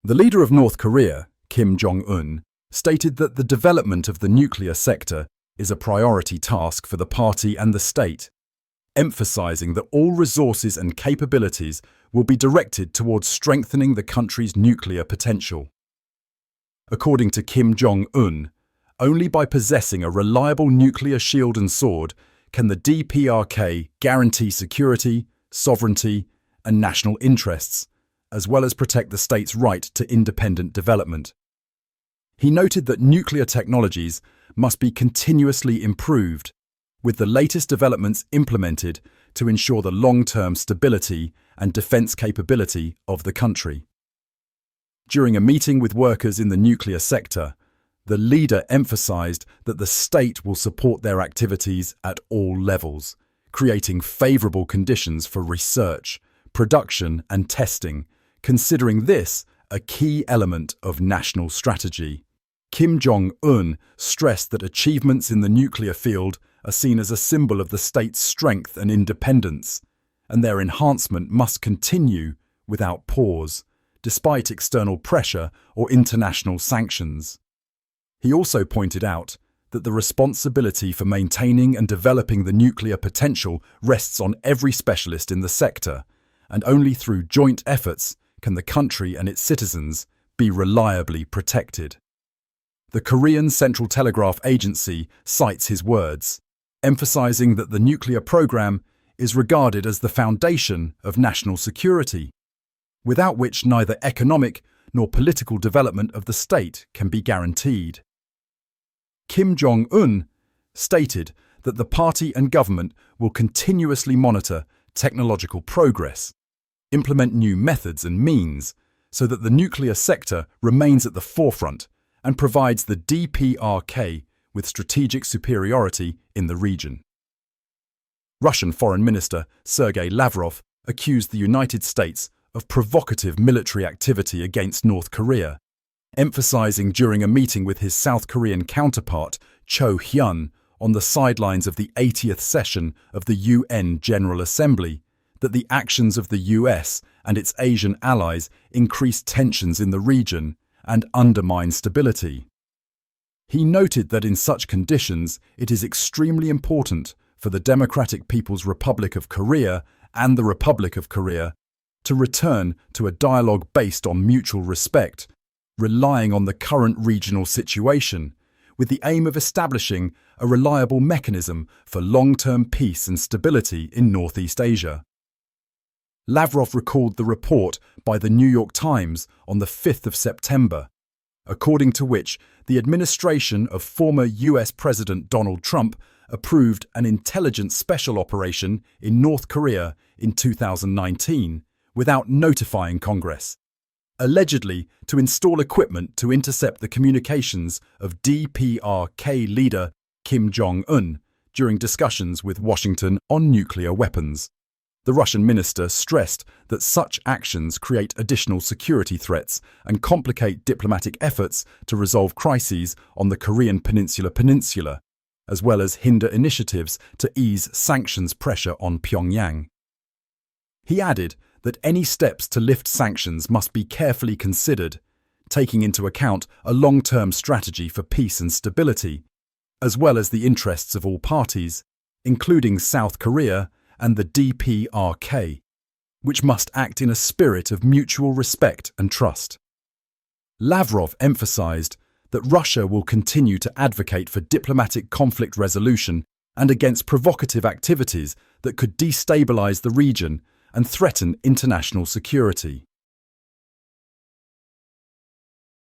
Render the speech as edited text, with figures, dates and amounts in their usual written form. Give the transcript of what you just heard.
The leader of North Korea, Kim Jong-un, stated that the development of the nuclear sector is a priority task for the party and the state, emphasizing that all resources and capabilities will be directed towards strengthening the country's nuclear potential. According to Kim Jong-un, only by possessing a reliable nuclear shield and sword can the DPRK guarantee security, sovereignty, and national interests, as well as protect the state's right to independent development. He noted that nuclear technologies must be continuously improved, with the latest developments implemented to ensure the long-term stability and defense capability of the country. During a meeting with workers in the nuclear sector, the leader emphasized that the state will support their activities at all levels, creating favorable conditions for research, production and testing, considering this a key element of national strategy. Kim Jong-un stressed that achievements in the nuclear field are seen as a symbol of the state's strength and independence, and their enhancement must continue without pause, despite external pressure or international sanctions. He also pointed out that the responsibility for maintaining and developing the nuclear potential rests on every specialist in the sector, and only through joint efforts can the country and its citizens be reliably protected. The Korean Central Telegraph Agency cites his words, emphasizing that the nuclear program is regarded as the foundation of national security, without which neither economic nor political development of the state can be guaranteed. Kim Jong-un stated that the party and government will continuously monitor technological progress, implement new methods and means, so that the nuclear sector remains at the forefront and provides the DPRK with strategic superiority in the region. Russian Foreign Minister Sergei Lavrov accused the United States of provocative military activity against North Korea, emphasizing during a meeting with his South Korean counterpart Cho Hyun on the sidelines of the 80th session of the UN General Assembly that the actions of the US and its Asian allies increase tensions in the region and undermine stability. He noted that in such conditions it is extremely important for the Democratic People's Republic of Korea and the Republic of Korea to return to a dialogue based on mutual respect, relying on the current regional situation, with the aim of establishing a reliable mechanism for long-term peace and stability in Northeast Asia. Lavrov recalled the report by the New York Times on the 5th of September, according to which the administration of former US President Donald Trump approved an intelligence special operation in North Korea in 2019 without notifying Congress, allegedly to install equipment to intercept the communications of DPRK leader Kim Jong-un during discussions with Washington on nuclear weapons. The Russian minister stressed that such actions create additional security threats and complicate diplomatic efforts to resolve crises on the Korean Peninsula, as well as hinder initiatives to ease sanctions pressure on Pyongyang. He added that any steps to lift sanctions must be carefully considered, taking into account a long-term strategy for peace and stability, as well as the interests of all parties, including South Korea and the DPRK, which must act in a spirit of mutual respect and trust. Lavrov emphasized that Russia will continue to advocate for diplomatic conflict resolution and against provocative activities that could destabilize the region and threaten international security.